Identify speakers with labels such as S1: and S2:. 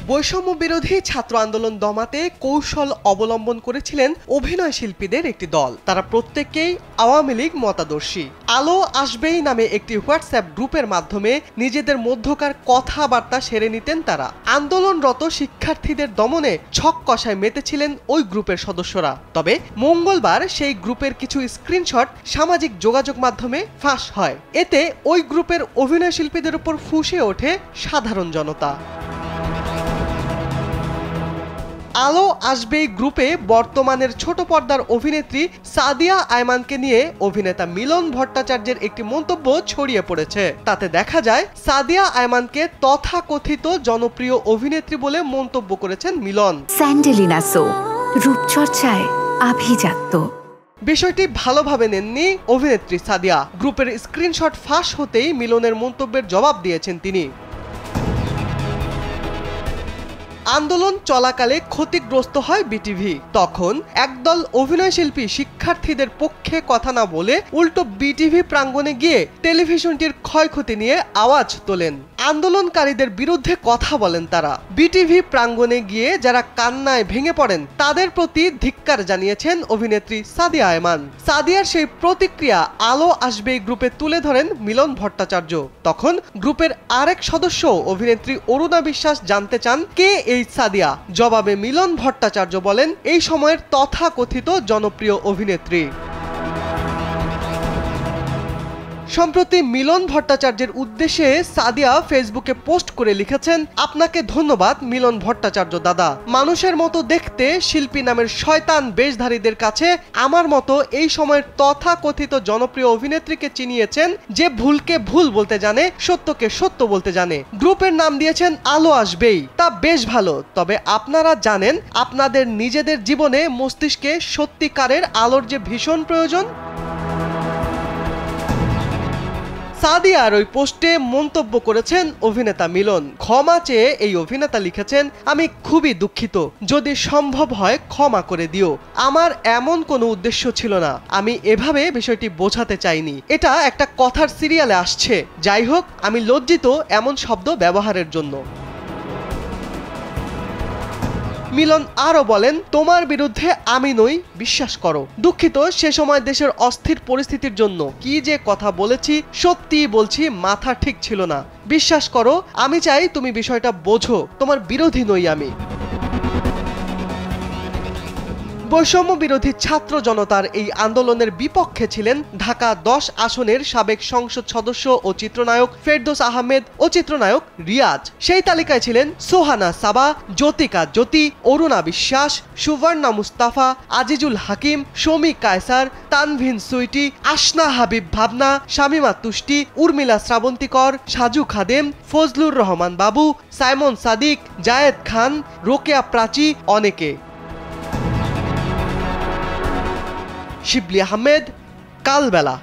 S1: বৈষম্য বিরোধী ছাত্র আন্দোলন দমাতে কৌশল অবলম্বন করেছিলেন অভিনয় শিল্পীদের একটি দল। তারা প্রত্যেকেই আওয়ামী লীগ মতাদর্শী। আলো আসবেই নামে একটি হোয়াটসঅ্যাপ গ্রুপের মাধ্যমে নিজেদের মধ্যকার কথাবার্তা সেরে নিতেন তারা। আন্দোলনরত শিক্ষার্থীদের দমনে ছক কষায় মেতেছিলেন ওই গ্রুপের সদস্যরা। তবে মঙ্গলবার সেই গ্রুপের কিছু স্ক্রিনশট সামাজিক যোগাযোগ মাধ্যমে ফাঁস হয়। এতে ওই গ্রুপের অভিনয় শিল্পীদের উপর ফুঁসে ওঠে সাধারণ জনতা। আলো আসবেই গ্রুপে বর্তমানের ছোট পর্দার অভিনেত্রী সাদিয়া আয়মানকে নিয়ে অভিনেতা মিলন ভট্টাচার্যের একটি মন্তব্য ছড়িয়ে পড়েছে। তাতে দেখা যায় সাদিয়া আয়মানকে তথাকথিত জনপ্রিয় অভিনেত্রী বলে মন্তব্য করেছেন মিলন।
S2: স্যান্ডেলিনা সো রূপচর্চায় আভিজাত্য।
S1: বিষয়টি ভালোভাবে নেননি অভিনেত্রী সাদিয়া। গ্রুপের স্ক্রিনশট ফাঁস হতেই মিলনের মন্তব্যের জবাব দিয়েছেন তিনি। আন্দোলন চলাকালে ক্ষতিগ্রস্ত হয় বিটিভি। তখন একদল অভিনয়শিল্পী শিক্ষার্থীদের পক্ষে কথা না বলে উল্টো বিটিভি প্রাঙ্গণে গিয়ে টেলিভিশনটির ক্ষয়ক্ষতি নিয়ে আওয়াজ তোলেন। আন্দোলনকারীদের বিরুদ্ধে কথা বলেন তারা। বিটিভি প্রাঙ্গণে গিয়ে যারা কান্নায় ভেঙে পড়েন তাদের প্রতি ধিক্কার জানিয়েছেন অভিনেত্রী সাদিয়া আয়মান। সাদিয়ার সেই প্রতিক্রিয়া আলো আসবেই গ্রুপে তুলে ধরেন মিলন ভট্টাচার্য। তখন গ্রুপের আরেক সদস্য অভিনেত্রী অরুণা বিশ্বাস জানতে চান কে এই সাদিয়া। জবাবে মিলন ভট্টাচার্য বলেন, এই সময়ের তথাকথিত জনপ্রিয় অভিনেত্রী। সম্প্রতি মিলন ভট্টাচার্যের উদ্দেশ্যে সাদিয়া ফেসবুকে পোস্ট করে লিখেছেন, আপনাকে ধন্যবাদ মিলন ভট্টাচার্য দাদা। মানুষের মতো দেখতে শিল্পী নামের শয়তান বেশধারীদের কাছে আমার মতো এই সময়ের তথাকথিত জনপ্রিয় অভিনেত্রীকে চিনিয়েছেন যে ভুলকে ভুল বলতে জানে, সত্যকে সত্য বলতে জানে। গ্রুপের নাম দিয়েছেন আলো আসবেই, তা বেশ ভালো। তবে আপনারা জানেন আপনাদের নিজেদের জীবনে মস্তিষ্কে সত্যিকারের আলোর যে ভীষণ প্রয়োজন। সাদিয়ার ওই পোস্টে মন্তব্য করেছেন অভিনেতা মিলন। ক্ষমা চেয়ে এই অভিনেতা লিখেছেন, আমি খুবই দুঃখিত, যদি সম্ভব হয় ক্ষমা করে দিও। আমার এমন কোনো উদ্দেশ্য ছিল না, আমি এভাবে বিষয়টি বোঝাতে চাইনি। এটা একটা কথার সিরিয়ালে আসছে। যাই হোক, আমি লজ্জিত এমন শব্দ ব্যবহারের জন্য। মিলন আরো বলেন, তোমার বিরুদ্ধে আমি নই, বিশ্বাস করো। দুঃখিত, সে সময় দেশের অস্থির পরিস্থিতির জন্য কি যে কথা বলেছি, সত্যি বলছি মাথা ঠিক ছিল না। বিশ্বাস করো, আমি চাই তুমি বিষয়টা বোঝো, তোমার বিরোধী নই আমি। বৈষম্য বিরোধী ছাত্র জনতার এই আন্দোলনের বিপক্ষে ছিলেন ঢাকা 10 আসনের সাবেক সংসদ সদস্য ও চিত্রনায়ক ফেরদৌস আহমেদ ও চিত্রনায়ক রিয়াজ। সেই তালিকায় ছিলেন সোহানা সাবা, জ্যোতিকা জ্যোতি, অরুণা বিশ্বাস, সুবর্ণা মুস্তাফা, আজিজুল হাকিম, শমী কায়সার, তানভিন সুইটি, আসনা হাবিব ভাবনা, শামিমা তুষ্টি, উর্মিলা শ্রাবন্তীকর, সাজু খাদেম, ফজলুর রহমান বাবু, সাইমন সাদিক, জায়েদ খান, রোকেয়া প্রাচী, অনেকে। শিবলি আহমেদ, কালবেলা।